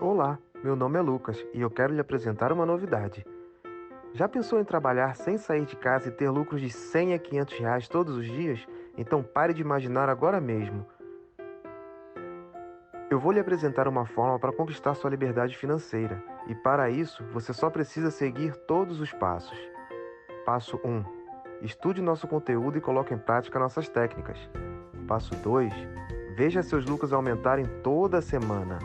Olá, meu nome é Lucas e eu quero lhe apresentar uma novidade. Já pensou em trabalhar sem sair de casa e ter lucros de 100 a 500 reais todos os dias? Então pare de imaginar agora mesmo. Eu vou lhe apresentar uma forma para conquistar sua liberdade financeira e para isso você só precisa seguir todos os passos. Passo 1. Estude nosso conteúdo e coloque em prática nossas técnicas. Passo 2. Veja seus lucros aumentarem toda semana.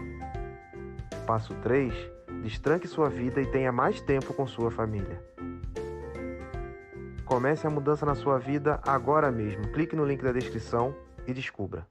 Passo 3. Destranque sua vida e tenha mais tempo com sua família. Comece a mudança na sua vida agora mesmo. Clique no link da descrição e descubra.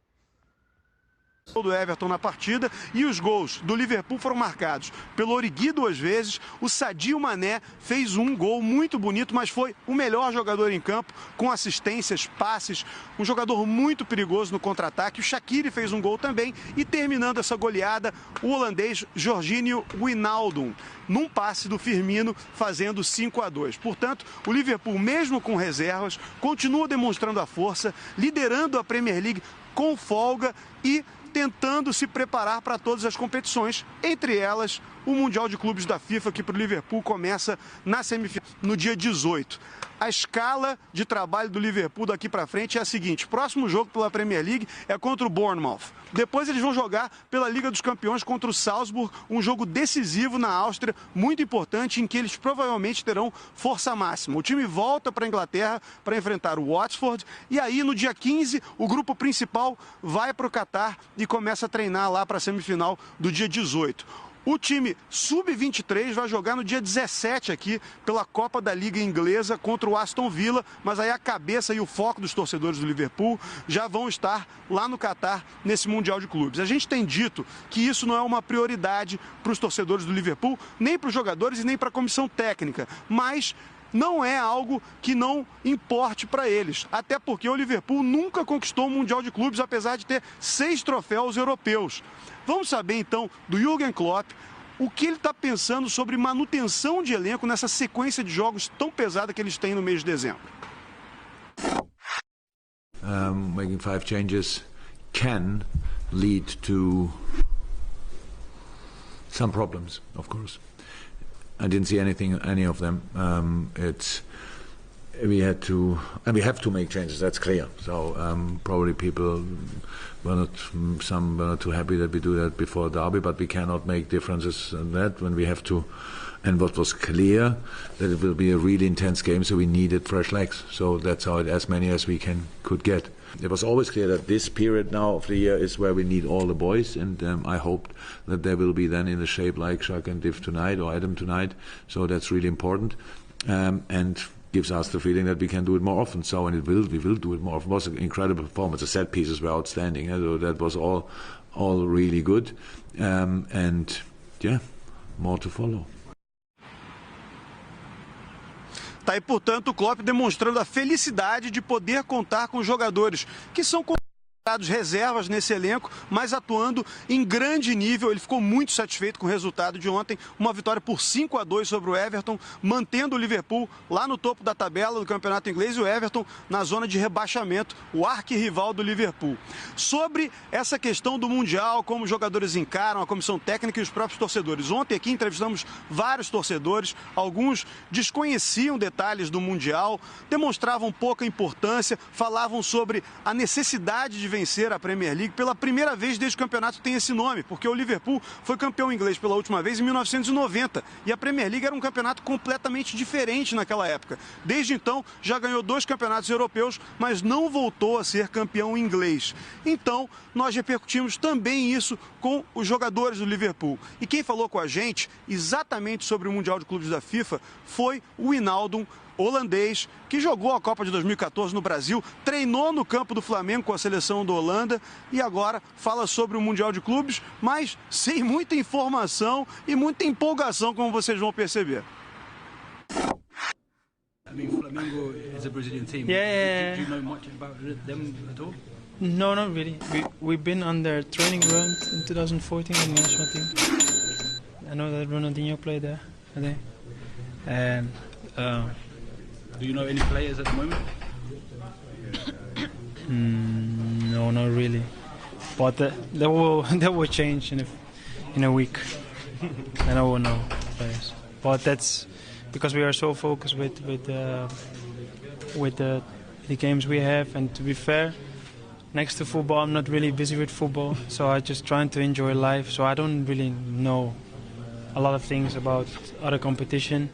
Do Everton na partida, e os gols do Liverpool foram marcados pelo Origi 2 vezes, o Sadio Mané fez um gol muito bonito, mas foi o melhor jogador em campo, com assistências, passes, um jogador muito perigoso no contra-ataque. O Shaqiri fez um gol também, e terminando essa goleada, o holandês Georginio Wijnaldum, num passe do Firmino, fazendo 5-2. Portanto, o Liverpool, mesmo com reservas, continua demonstrando a força, liderando a Premier League com folga e tentando se preparar para todas as competições, entre elas o Mundial de Clubes da FIFA, que para o Liverpool começa na semifinal no dia 18. A escala de trabalho do Liverpool daqui para frente é a seguinte: próximo jogo pela Premier League é contra o Bournemouth. Depois eles vão jogar pela Liga dos Campeões contra o Salzburg, um jogo decisivo na Áustria, muito importante, em que eles provavelmente terão força máxima. O time volta para a Inglaterra para enfrentar o Watford, e aí no dia 15 o grupo principal vai para o Catar e começa a treinar lá para a semifinal do dia 18. O time sub-23 vai jogar no dia 17 aqui pela Copa da Liga Inglesa contra o Aston Villa, mas aí a cabeça e o foco dos torcedores do Liverpool já vão estar lá no Catar nesse Mundial de Clubes. A gente tem dito que isso não é uma prioridade para os torcedores do Liverpool, nem para os jogadores e nem para a comissão técnica, mas não é algo que não importe para eles, até porque o Liverpool nunca conquistou o Mundial de Clubes, apesar de ter 6 troféus europeus. Vamos saber então do Jürgen Klopp o que ele está pensando sobre manutenção de elenco nessa sequência de jogos tão pesada que eles têm no mês de dezembro. Making 5 changes can lead to some problems, of course. I didn't see any of them. We had to, and we have to make changes. That's clear. So probably people some were not too happy that we do that before Derby, but we cannot make differences in that when we have to. And what was clear that it will be a really intense game, so we needed fresh legs. So that's how as many as we could get. It was always clear that this period now of the year is where we need all the boys, and I hoped that they will be then in the shape like Shaq and Div tonight or Adam tonight. So that's really important, and gives us the feeling that we can do it more often. So, and we will do it more often. It was an incredible performance. The set pieces were outstanding. So that was all really good, and yeah, more to follow. Tá aí, portanto, o Klopp demonstrando a felicidade de poder contar com jogadores que são considerados reservas nesse elenco, mas atuando em grande nível. Ele ficou muito satisfeito com o resultado de ontem, uma vitória por 5-2 sobre o Everton, mantendo o Liverpool lá no topo da tabela do campeonato inglês e o Everton na zona de rebaixamento, o arquirrival do Liverpool. Sobre essa questão do Mundial, como os jogadores encaram, a comissão técnica e os próprios torcedores. Ontem aqui entrevistamos vários torcedores, alguns desconheciam detalhes do Mundial, demonstravam pouca importância, falavam sobre a necessidade de vencer a Premier League pela primeira vez desde que o campeonato tem esse nome, porque o Liverpool foi campeão inglês pela última vez em 1990 e a Premier League era um campeonato completamente diferente naquela época. Desde então já ganhou 2 campeonatos europeus, mas não voltou a ser campeão inglês. Então nós repercutimos também isso com os jogadores do Liverpool. E quem falou com a gente exatamente sobre o Mundial de Clubes da FIFA foi o Wijnaldum, holandês, que jogou a Copa de 2014 no Brasil, treinou no campo do Flamengo com a seleção da Holanda e agora fala sobre o Mundial de Clubes, mas sem muita informação e muita empolgação, como vocês vão perceber. I mean, Flamengo is a Brazilian team. Yeah. Do you know much about them at all? No, not really. We've been on their training run in 2014 in the national team. I know that Ronaldinho played there, I think. And do you know any players at the moment? no, not really. But that will change in a week. and I won't know players. But that's because we are so focused with the games we have. And to be fair, next to football, I'm not really busy with football, so I'm just trying to enjoy life. So I don't really know a lot of things about other competition.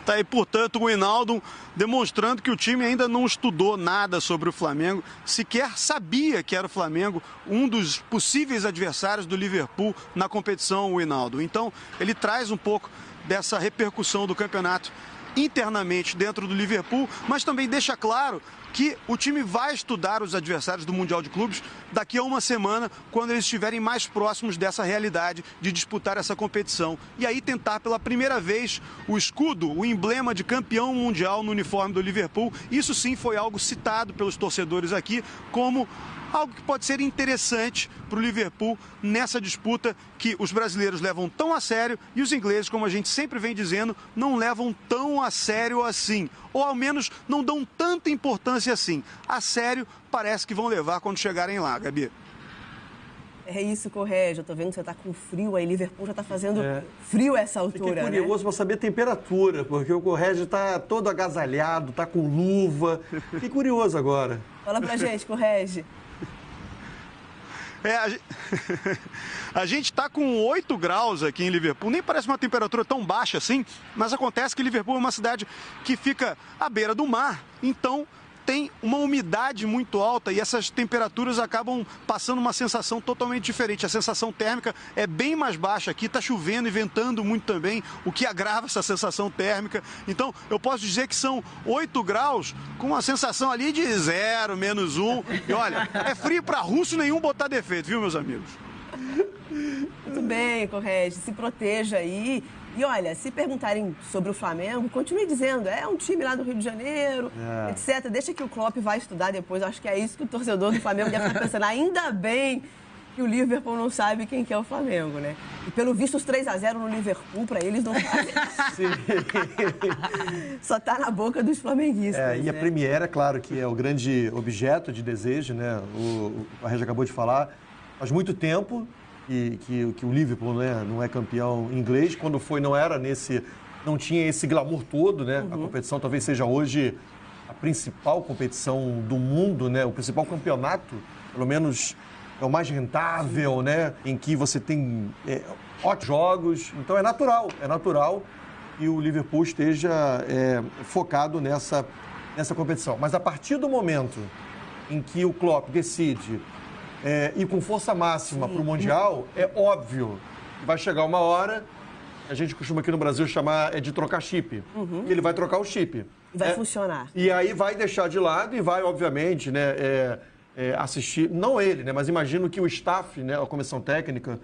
Tá aí, portanto, o Wijnaldum demonstrando que o time ainda não estudou nada sobre o Flamengo, sequer sabia que era o Flamengo um dos possíveis adversários do Liverpool na competição, o Wijnaldum. Então, ele traz um pouco dessa repercussão do campeonato internamente dentro do Liverpool, mas também deixa claro que o time vai estudar os adversários do Mundial de Clubes daqui a uma semana, quando eles estiverem mais próximos dessa realidade de disputar essa competição. E aí tentar pela primeira vez o escudo, o emblema de campeão mundial no uniforme do Liverpool. Isso sim foi algo citado pelos torcedores aqui como algo que pode ser interessante para o Liverpool nessa disputa que os brasileiros levam tão a sério e os ingleses, como a gente sempre vem dizendo, não levam tão a sério assim. Ou ao menos não dão tanta importância assim. A sério parece que vão levar quando chegarem lá, Gabi. É isso, Corrégio. Eu tô vendo que você tá com frio aí. Liverpool já tá fazendo frio a essa altura, Fiquei curioso para saber a temperatura, porque o Corrégio tá todo agasalhado, tá com luva. Fiquei curioso agora. Fala pra gente, Corrégio. A gente está com 8 graus aqui em Liverpool, nem parece uma temperatura tão baixa assim, mas acontece que Liverpool é uma cidade que fica à beira do mar, então tem uma umidade muito alta e essas temperaturas acabam passando uma sensação totalmente diferente. A sensação térmica é bem mais baixa aqui, está chovendo e ventando muito também, o que agrava essa sensação térmica. Então, eu posso dizer que são 8 graus com uma sensação ali de 0, -1. E olha, é frio para russo nenhum botar defeito, viu, meus amigos? Muito bem, Corrégio, se proteja aí. E olha, se perguntarem sobre o Flamengo, continue dizendo, é um time lá do Rio de Janeiro, etc. Deixa que o Klopp vai estudar depois. Acho que é isso que o torcedor do Flamengo deve estar pensando. Ainda bem que o Liverpool não sabe quem que é o Flamengo, né? E pelo visto, os 3-0 no Liverpool, para eles, não fazem. Só tá na boca dos flamenguistas. E a Premier, é claro, que é o grande objeto de desejo, né? A Regia acabou de falar. Faz muito tempo que o Liverpool, né, não é campeão inglês. Quando foi, não tinha esse glamour todo, né? A competição talvez seja hoje a principal competição do mundo, né? O principal campeonato, pelo menos é o mais rentável, né? Em que você tem ótimos jogos. Então é natural que o Liverpool esteja focado nessa competição. Mas a partir do momento em que o Klopp decide ir com força máxima para o Mundial, é óbvio que vai chegar uma hora, a gente costuma aqui no Brasil chamar de trocar chip. E ele vai trocar o chip. E vai funcionar. E aí vai deixar de lado e vai, obviamente, né, assistir, não ele, né, mas imagino que o staff, né, a comissão técnica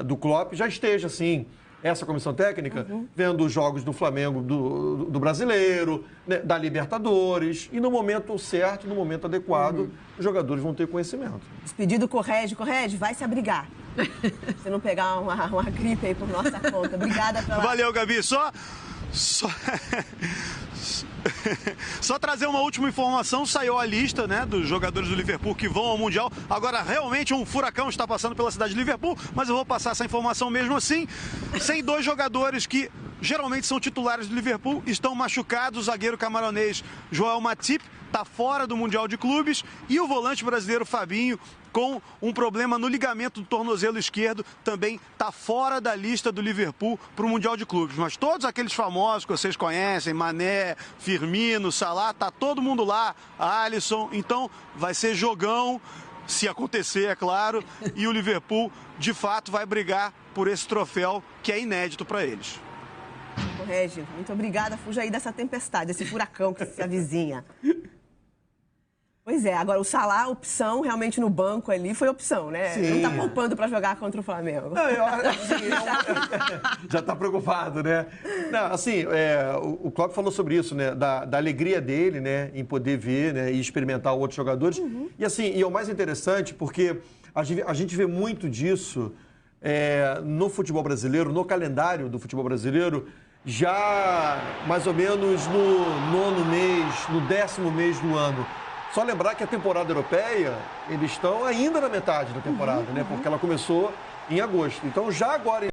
do Klopp já esteja, assim, essa comissão técnica, vendo os jogos do Flamengo, do Brasileiro, né, da Libertadores, e no momento certo, no momento adequado, os jogadores vão ter conhecimento. Despedido Corrégio, vai se abrigar. Se não pegar uma gripe aí por nossa conta. Obrigada pela... Valeu, Gabi. Só trazer uma última informação, saiu a lista, né, dos jogadores do Liverpool que vão ao Mundial. Agora, realmente, um furacão está passando pela cidade de Liverpool, mas eu vou passar essa informação mesmo assim. 102 jogadores que geralmente são titulares do Liverpool estão machucados. O zagueiro camaronês Joel Matip está fora do Mundial de Clubes e o volante brasileiro Fabinho, com um problema no ligamento do tornozelo esquerdo, também está fora da lista do Liverpool para o Mundial de Clubes. Mas todos aqueles famosos que vocês conhecem, Mané, Firmino, Salah, tá todo mundo lá, Alisson. Então vai ser jogão, se acontecer, é claro, e o Liverpool, de fato, vai brigar por esse troféu que é inédito para eles. Regi, muito obrigada. Fuja aí dessa tempestade, desse furacão que se avizinha. Pois é, agora o Salah, a opção realmente no banco ali foi opção, né? Sim. Não tá poupando para jogar contra o Flamengo. Não, já tá preocupado, né? Não, assim, o Klopp falou sobre isso, né? Da alegria dele, né? Em poder ver, né? E experimentar outros jogadores. E assim, e é o mais interessante porque a gente vê muito disso no futebol brasileiro, no calendário do futebol brasileiro, já mais ou menos no 9º mês, no 10º mês do ano. Só lembrar que a temporada europeia, eles estão ainda na metade da temporada, né? Porque ela começou em agosto. Então, já agora em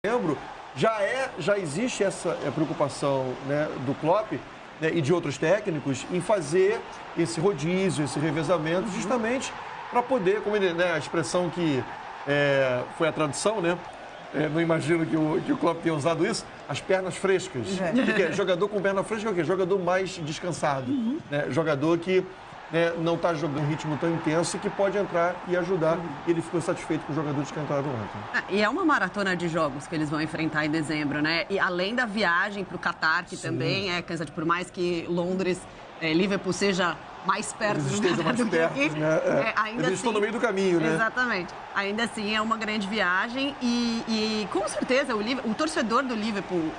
setembro, já existe essa preocupação, né, do Klopp, né, e de outros técnicos em fazer esse rodízio, esse revezamento, justamente para poder, como ele, né, a expressão que foi a tradução, né? Não imagino que o Klopp tenha usado isso, as pernas frescas. O que é? Jogador com perna fresca é o quê? Jogador mais descansado. Né? Jogador que, né, não está jogando um ritmo tão intenso e que pode entrar e ajudar. E ele ficou satisfeito com os jogadores que entraram ontem. E é uma maratona de jogos que eles vão enfrentar em dezembro, né? E além da viagem para o Catar, que também é cansativo, por mais que Londres, Liverpool seja mais perto eles estejam mais perto, né? Ainda eles estão no meio do caminho, né? Exatamente. Ainda assim, é uma grande viagem e com certeza, o torcedor do Liverpool,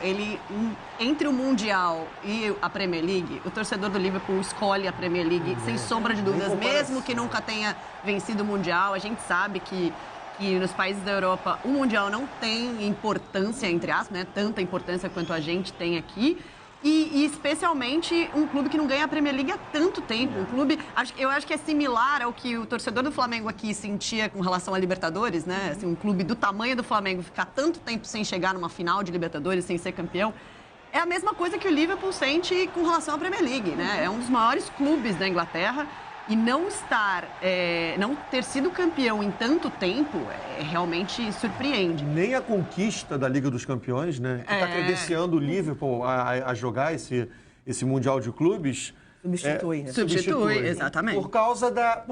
entre o Mundial e a Premier League, o torcedor do Liverpool escolhe a Premier League, sem sombra de dúvidas, mesmo que nunca tenha vencido o Mundial. A gente sabe que nos países da Europa o Mundial não tem importância, entre aspas, né? Tanta importância quanto a gente tem aqui. E especialmente um clube que não ganha a Premier League há tanto tempo. Um clube, eu acho que é similar ao que o torcedor do Flamengo aqui sentia com relação à Libertadores, né? Assim, um clube do tamanho do Flamengo ficar tanto tempo sem chegar numa final de Libertadores, sem ser campeão. É a mesma coisa que o Liverpool sente com relação à Premier League, né? É um dos maiores clubes da Inglaterra. E não ter sido campeão em tanto tempo, realmente surpreende. Nem a conquista da Liga dos Campeões, né? Que está credenciando o Liverpool a jogar esse Mundial de Clubes. Substitui, né? Substitui, exatamente. Por causa da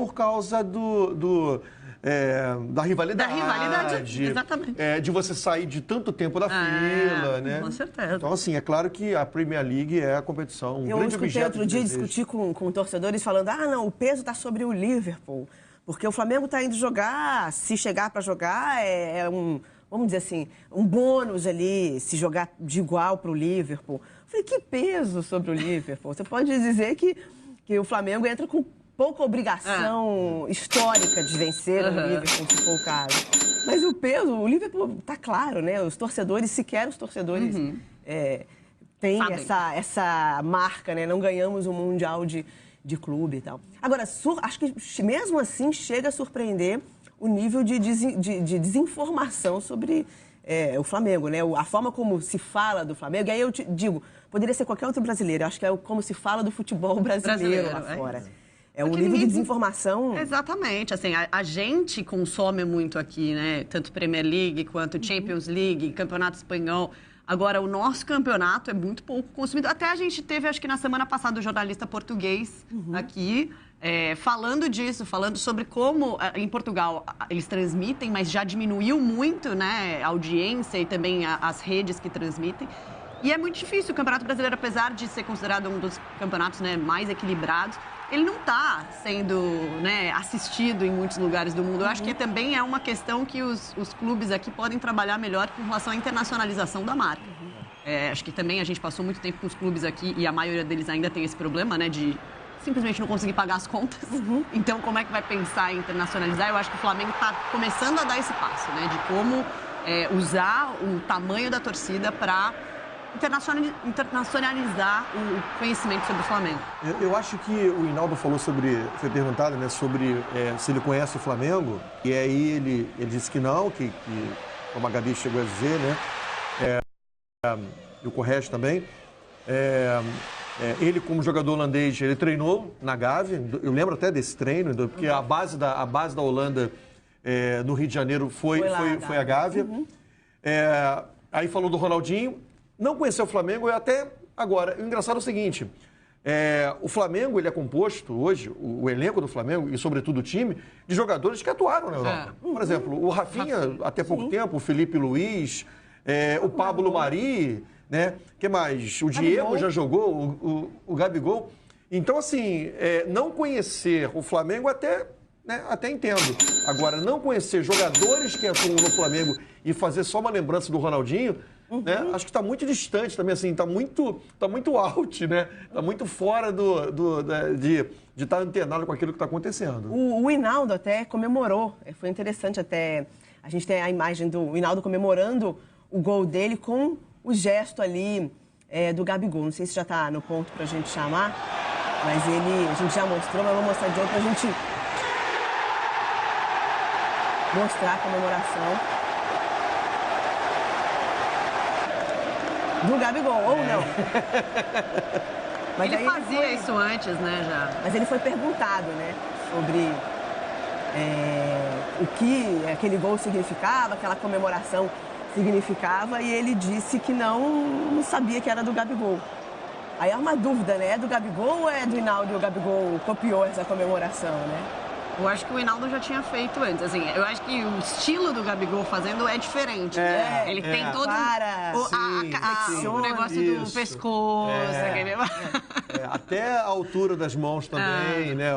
rivalidade. Da rivalidade, exatamente. De você sair de tanto tempo da fila, né? Com certeza. Então, assim, é claro que a Premier League é a competição, Eu escutei outro dia discutir com torcedores falando, não, o peso está sobre o Liverpool, porque o Flamengo está indo jogar, se chegar para jogar, vamos dizer assim, um bônus ali, se jogar de igual para o Liverpool. Eu falei, que peso sobre o Liverpool? Você pode dizer que o Flamengo entra com pouca obrigação histórica de vencer o Liverpool, se for o caso. Mas o Liverpool está claro, né? Os torcedores, sequer os torcedores têm essa marca, né? Não ganhamos um Mundial de clube e tal. Agora, acho que mesmo assim chega a surpreender o nível de desinformação sobre o Flamengo, né? A forma como se fala do Flamengo. E aí eu te digo, poderia ser qualquer outro brasileiro. Eu acho que é como se fala do futebol brasileiro lá fora. É um nível de desinformação... Exatamente. Assim, a gente consome muito aqui, né? Tanto Premier League quanto Champions League, Campeonato Espanhol. Agora, o nosso campeonato é muito pouco consumido. Até a gente teve, acho que na semana passada, um jornalista português aqui falando disso, falando sobre como em Portugal eles transmitem, mas já diminuiu muito, né, a audiência e também as redes que transmitem. E é muito difícil. O Campeonato Brasileiro, apesar de ser considerado um dos campeonatos, né, mais equilibrados, ele não está sendo, né, assistido em muitos lugares do mundo. Eu acho que também é uma questão que os clubes aqui podem trabalhar melhor com relação à internacionalização da marca. Acho que também a gente passou muito tempo com os clubes aqui e a maioria deles ainda tem esse problema, né, de simplesmente não conseguir pagar as contas. Então, como é que vai pensar em internacionalizar? Eu acho que o Flamengo está começando a dar esse passo, né, de como usar o tamanho da torcida para internacionalizar o conhecimento sobre o Flamengo. Eu acho que o Hinaldo falou foi perguntado, né, sobre se ele conhece o Flamengo, e aí ele disse que não, que como a Gabi chegou a dizer, né, e o Correia também, ele como jogador holandês, ele treinou na Gávea, eu lembro até desse treino, porque a base da Holanda no Rio de Janeiro foi a Gávea. Aí falou do Ronaldinho. Não conheceu o Flamengo e até agora. O engraçado é o seguinte, o Flamengo ele é composto hoje, o elenco do Flamengo e sobretudo o time, de jogadores que atuaram na Europa. Por exemplo, o Rafinha, até pouco tempo, o Felipe Luiz, o Pablo Mari, né? Que mais? O Diego já jogou, o Gabigol. Então, assim, não conhecer o Flamengo até entendo. Agora, não conhecer jogadores que atuam no Flamengo e fazer só uma lembrança do Ronaldinho, né? Acho que está muito distante também, assim, está muito out, né? Está muito fora de estar antenado com aquilo que está acontecendo. O Hinaldo até comemorou, foi interessante até, a gente tem a imagem do Hinaldo comemorando o gol dele com o gesto ali do Gabigol. Não sei se já está no ponto para a gente chamar. Mas a gente já mostrou, mas vou mostrar de novo pra gente mostrar a comemoração do Gabigol, ou não. Mas ele fazia isso antes, né, já. Mas ele foi perguntado, né, sobre o que aquele gol significava, aquela comemoração significava, e ele disse que não sabia que era do Gabigol. Aí é uma dúvida, né? É do Gabigol ou é do Hinaldo e o Gabigol copiou essa comemoração, né? Eu acho que o Hinaldo já tinha feito antes. Assim, eu acho que o estilo do Gabigol fazendo é diferente, né? Ele tem todo o negócio do pescoço. Até a altura das mãos também, né?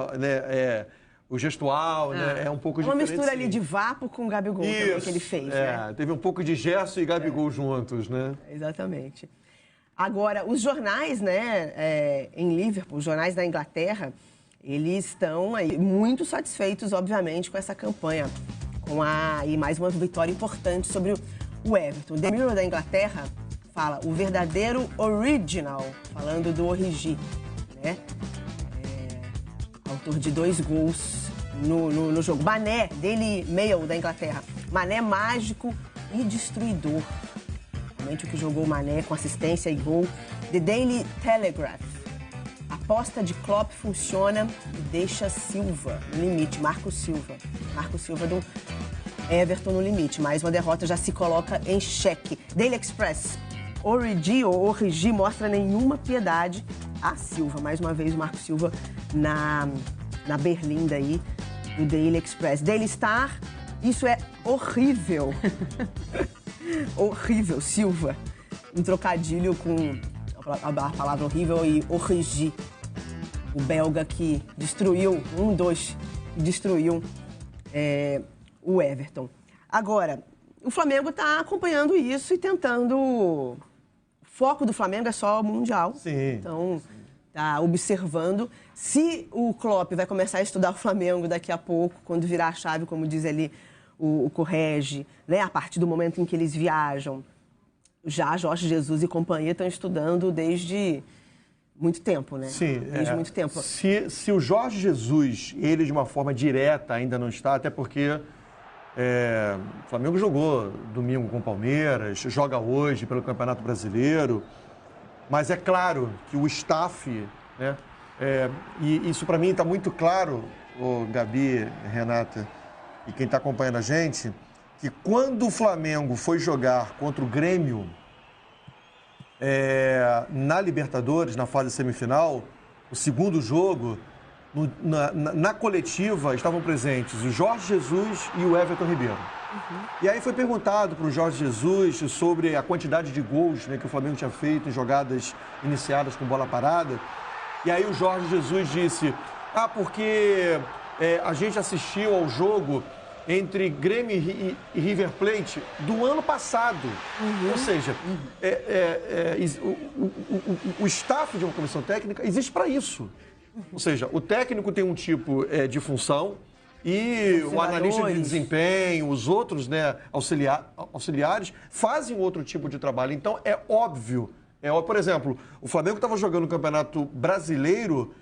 O gestual, né? É um pouco diferente. Uma mistura ali de Vapo com Gabigol também que ele fez, né? Teve um pouco de Gerson e Gabigol juntos, né? Exatamente. Agora, os jornais, né, em Liverpool, os jornais da Inglaterra, eles estão aí muito satisfeitos, obviamente, com essa campanha, com mais uma vitória importante sobre o Everton. The Mirror da Inglaterra fala o verdadeiro original, falando do Origi, né? Autor de 2 gols no jogo. Mané, Daily Mail da Inglaterra. Mané mágico e destruidor. Realmente o que jogou Mané com assistência e gol. The Daily Telegraph. Aposta de Klopp funciona e deixa Silva no limite. Marco Silva do Everton no limite. Mais uma derrota já se coloca em xeque. Daily Express. Origi mostra nenhuma piedade a Silva. Mais uma vez o Marco Silva na berlinda aí do Daily Express. Daily Star, isso é horrível. Horrível, Silva. Um trocadilho com a palavra horrível e Origi. O belga que destruiu, destruiu o Everton. Agora, o Flamengo está acompanhando isso e tentando... O foco do Flamengo é só o Mundial. Sim. Então, está observando. Se o Klopp vai começar a estudar o Flamengo daqui a pouco, quando virar a chave, como diz ali o Correge, né? A partir do momento em que eles viajam, já Jorge Jesus e companhia estão estudando desde muito tempo, né? Sim. Desde muito tempo. Se o Jorge Jesus, ele de uma forma direta ainda não está, até porque o Flamengo jogou domingo com o Palmeiras, joga hoje pelo Campeonato Brasileiro, mas é claro que o staff, né? E isso para mim está muito claro, Gabi, Renata, e quem está acompanhando a gente, que quando o Flamengo foi jogar contra o Grêmio na Libertadores, na fase semifinal, o segundo jogo, na coletiva estavam presentes o Jorge Jesus e o Everton Ribeiro. E aí foi perguntado para o Jorge Jesus sobre a quantidade de gols, né, que o Flamengo tinha feito em jogadas iniciadas com bola parada. E aí o Jorge Jesus disse, porque a gente assistiu ao jogo entre Grêmio e River Plate do ano passado. Ou seja, o staff de uma comissão técnica existe para isso. Ou seja, o técnico tem um tipo de função e o analista de desempenho, os outros, né, auxiliares, fazem outro tipo de trabalho. Então, é óbvio. Por exemplo, o Flamengo estava jogando no Campeonato Brasileiro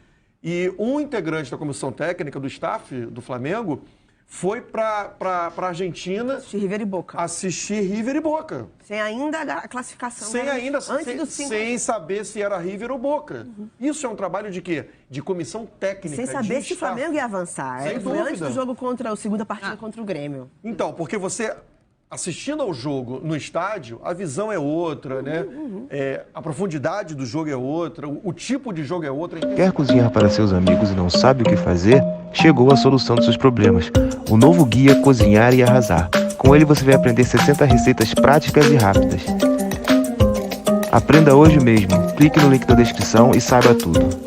e um integrante da comissão técnica do staff do Flamengo foi para a Argentina assistir River e Boca. Sem ainda a classificação. Sem saber se era River ou Boca. Isso é um trabalho de quê? De comissão técnica. Sem saber se o Flamengo ia avançar. Foi antes do jogo a segunda partida contra o Grêmio. Então, porque você... Assistindo ao jogo no estádio, a visão é outra, né? A profundidade do jogo é outra, o tipo de jogo é outro. Quer cozinhar para seus amigos e não sabe o que fazer? Chegou a solução dos seus problemas. O novo guia Cozinhar e Arrasar. Com ele você vai aprender 60 receitas práticas e rápidas. Aprenda hoje mesmo. Clique no link da descrição e saiba tudo.